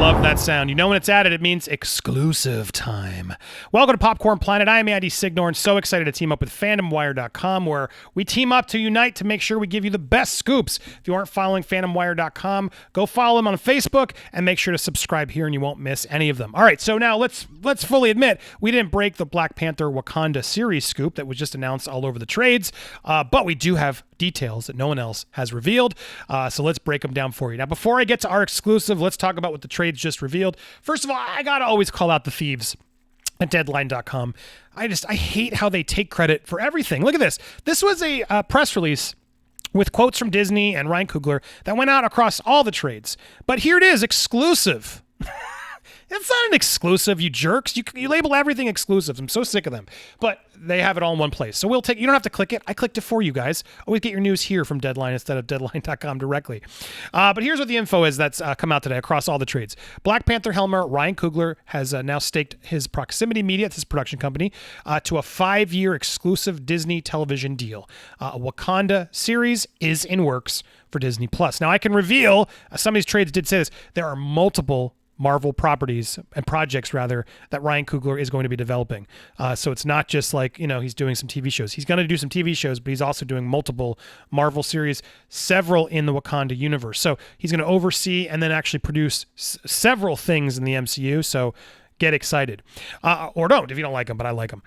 love that sound. You know when it's added, it means exclusive time. Welcome to Popcorn Planet. I am Andy Signorn. So excited to team up with FandomWire.com, where we team up to unite to make sure we give you the best scoops. If you aren't following FandomWire.com, go follow them on Facebook and make sure to subscribe here and you won't miss any of them. All right, so now let's fully admit we didn't break the Black Panther Wakanda series scoop that was just announced all over the trades, but we do have details that no one else has revealed. So let's break them down for you. Now, before I get to our exclusive, let's talk about what the trades just revealed. First of all, I got to always call out the thieves at Deadline.com. I hate how they take credit for everything. Look at this. This was a press release with quotes from Disney and Ryan Coogler that went out across all the trades. But here it is, exclusive. It's not an exclusive, you jerks. You label everything exclusive. I'm so sick of them. But they have it all in one place. So you don't have to click it. I clicked it for you guys. Always get your news here from Deadline instead of Deadline.com directly. But here's what the info is that's come out today across all the trades. Black Panther helmer Ryan Coogler has now staked his Proximity Media, his production company, to a 5-year exclusive Disney television deal. A Wakanda series is in works for Disney+. Now, I can reveal, some of these trades did say this, there are multiple Marvel properties and projects rather that Ryan Coogler is going to be developing. So it's not just like, he's doing some TV shows. He's going to do some TV shows, but he's also doing multiple Marvel series, several in the Wakanda universe. So he's going to oversee and then actually produce several things in the MCU. So get excited. Or don't if you don't like him, but I like him.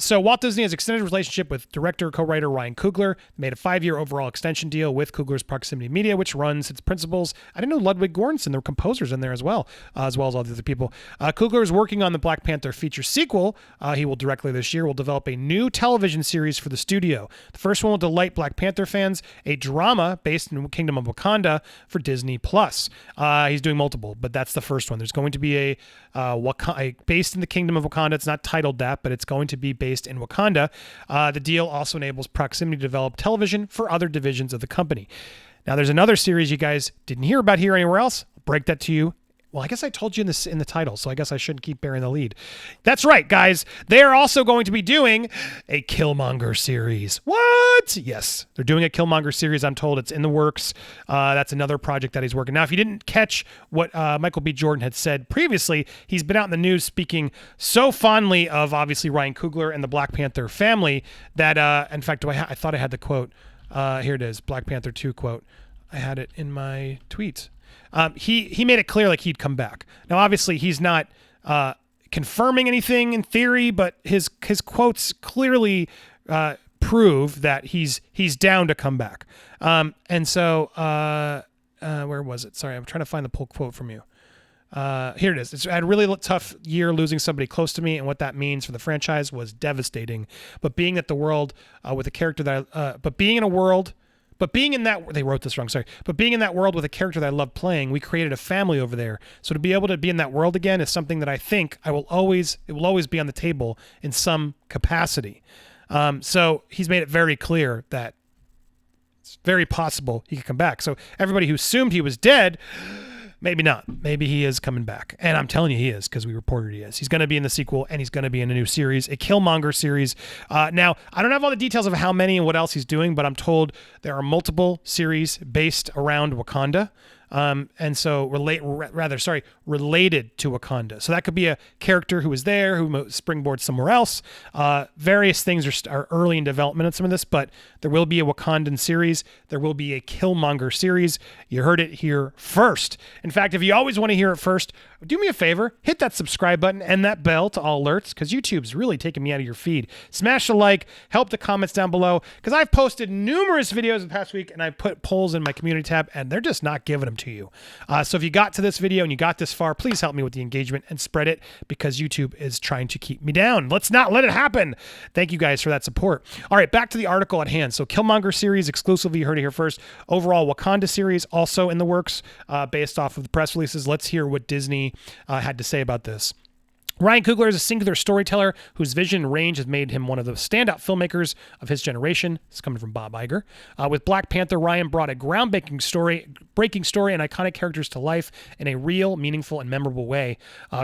So Walt Disney has extended relationship with director, co-writer Ryan Coogler, made a 5-year overall extension deal with Coogler's Proximity Media, which runs its principals. I didn't know Ludwig Göransson, there were composers in there as well as all the other people. Coogler is working on the Black Panther feature sequel. He will directly this year will develop a new television series for the studio. The first one will delight Black Panther fans, a drama based in Kingdom of Wakanda for Disney+. He's doing multiple, but that's the first one. There's going to be a based in the Kingdom of Wakanda. It's not titled that, but it's going to be based in Wakanda. The deal also enables Proximity to develop television for other divisions of the company. Now, there's another series you guys didn't hear about here anywhere else. I'll break that to you. Well, I guess I told you in the title, so I guess I shouldn't keep bearing the lead. That's right, guys. They are also going to be doing a Killmonger series. What? Yes, they're doing a Killmonger series. I'm told it's in the works. That's another project that he's working. Now, if you didn't catch what Michael B. Jordan had said previously, he's been out in the news speaking so fondly of, obviously, Ryan Coogler and the Black Panther family that, in fact, I thought I had the quote. Here it is, Black Panther 2 quote. I had it in my tweets. He made it clear like he'd come back. Now, obviously, he's not confirming anything in theory, but his quotes clearly prove that he's down to come back. And so where was it? Sorry, I'm trying to find the pull quote from you. Here it is. I had a really tough year losing somebody close to me, and what that means for the franchise was devastating. But being at the world with a character that, But being in that, they wrote this wrong, sorry. But being in that world with a character that I love playing, we created a family over there. So to be able to be in that world again is something that I think it will always be on the table in some capacity. So he's made it very clear that it's very possible he could come back. So everybody who assumed he was dead, maybe not. Maybe he is coming back. And I'm telling you he is, because we reported he is. He's going to be in the sequel, and he's going to be in a new series, a Killmonger series. Now, I don't have all the details of how many and what else he's doing, but I'm told there are multiple series based around Wakanda. And so related to Wakanda. So that could be a character who is there, who springboards somewhere else. Various things are early in development in some of this, but there will be a Wakandan series. There will be a Killmonger series. You heard it here first. In fact, if you always want to hear it first, do me a favor, hit that subscribe button and that bell to all alerts, because YouTube's really taking me out of your feed. Smash the like, help the comments down below, because I've posted numerous videos the past week, and I put polls in my community tab, and they're just not giving them to you. So if you got to this video and you got this far, please help me with the engagement and spread it, because YouTube is trying to keep me down. Let's not let it happen. Thank you guys for that support. All right, back to the article at hand. So Killmonger series exclusively, you heard it here first. Overall Wakanda series also in the works based off of the press releases. Let's hear what Disney had to say about this. Ryan Coogler is a singular storyteller whose vision and range has made him one of the standout filmmakers of his generation. It's coming from Bob Iger. With Black Panther, Ryan brought a groundbreaking story breaking story and iconic characters to life in a real, meaningful, and memorable way,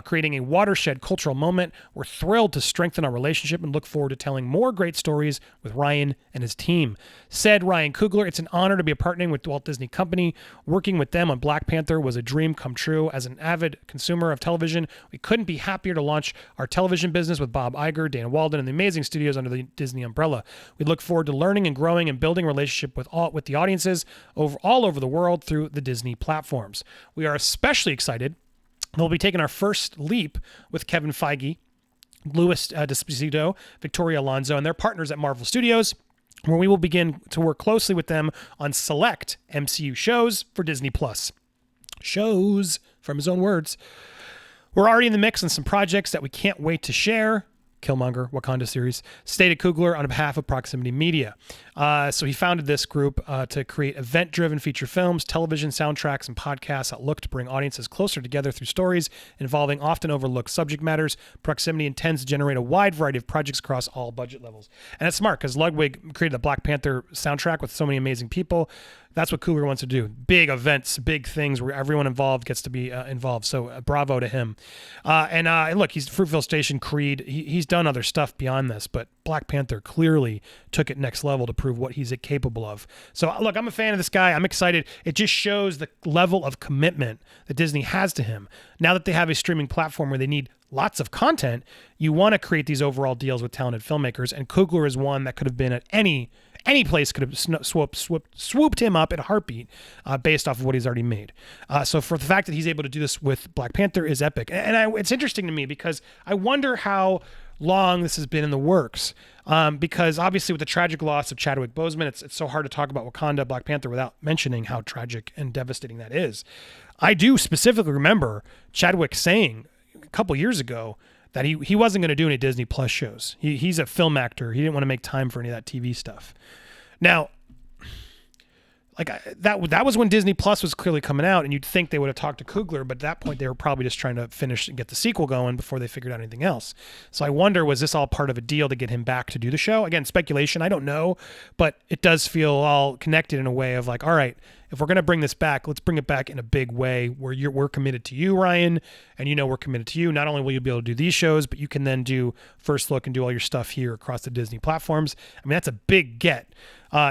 creating a watershed cultural moment. We're thrilled to strengthen our relationship and look forward to telling more great stories with Ryan and his team. Said Ryan Coogler, it's an honor to be partnering with Walt Disney Company. Working with them on Black Panther was a dream come true. As an avid consumer of television, we couldn't be happier to launch our television business with Bob Iger, Dan Walden, and the amazing studios under the Disney umbrella. We look forward to learning and growing and building a relationship with the audiences all over the world through the Disney platforms. We are especially excited that we'll be taking our first leap with Kevin Feige, Louis D'Esposito, Victoria Alonso, and their partners at Marvel Studios, where we will begin to work closely with them on select MCU shows for Disney+. Shows, from his own words. We're already in the mix on some projects that we can't wait to share. Killmonger Wakanda series, stated Coogler on behalf of Proximity Media. So he founded this group to create event-driven feature films, television soundtracks, and podcasts that look to bring audiences closer together through stories involving often overlooked subject matters. Proximity intends to generate a wide variety of projects across all budget levels. And it's smart because Ludwig created the Black Panther soundtrack with so many amazing people. That's what Coogler wants to do. Big events, big things where everyone involved gets to be involved. So bravo to him. And look, he's Fruitvale Station, Creed. He's done other stuff beyond this, but Black Panther clearly took it next level to prove what he's capable of. So look, I'm a fan of this guy. I'm excited. It just shows the level of commitment that Disney has to him. Now that they have a streaming platform where they need lots of content, you want to create these overall deals with talented filmmakers. And Coogler is one that could have been at any place could have swooped him up at a heartbeat based off of what he's already made. So for the fact that he's able to do this with Black Panther is epic. And it's interesting to me because I wonder how long this has been in the works. Because obviously with the tragic loss of Chadwick Boseman, it's so hard to talk about Wakanda, Black Panther without mentioning how tragic and devastating that is. I do specifically remember Chadwick saying a couple years ago that he wasn't going to do any Disney Plus shows. He's a film actor. He didn't want to make time for any of that TV stuff. Now, like that was when Disney Plus was clearly coming out, and you'd think they would have talked to Coogler, but at that point they were probably just trying to finish and get the sequel going before they figured out anything else. So I wonder, was this all part of a deal to get him back to do the show? Again, speculation, I don't know, but it does feel all connected in a way of like, all right, if we're going to bring this back, let's bring it back in a big way where we're committed to you, Ryan, and we're committed to you. Not only will you be able to do these shows, but you can then do First Look and do all your stuff here across the Disney platforms. I mean, that's a big get.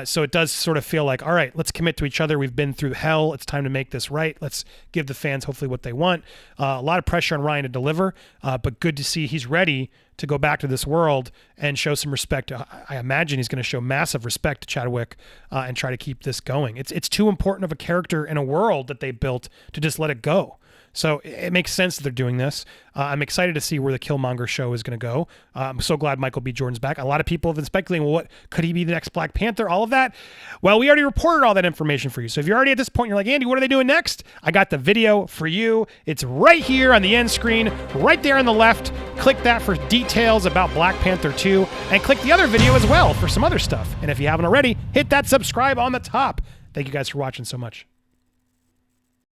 So it does sort of feel like, all right, let's commit to each other. We've been through hell. It's time to make this right. Let's give the fans hopefully what they want. A lot of pressure on Ryan to deliver, but good to see he's ready to go back to this world and show some respect. I imagine he's going to show massive respect to Chadwick and try to keep this going. It's too important of a character in a world that they built to just let it go. So it makes sense that they're doing this. I'm excited to see where the Killmonger show is going to go. I'm so glad Michael B. Jordan's back. A lot of people have been speculating, well, what could he be the next Black Panther? All of that. Well, we already reported all that information for you. So if you're already at this point, you're like, Andy, what are they doing next? I got the video for you. It's right here on the end screen, right there on the left. Click that for details about Black Panther 2, and click the other video as well for some other stuff. And if you haven't already, hit that subscribe on the top. Thank you guys for watching so much.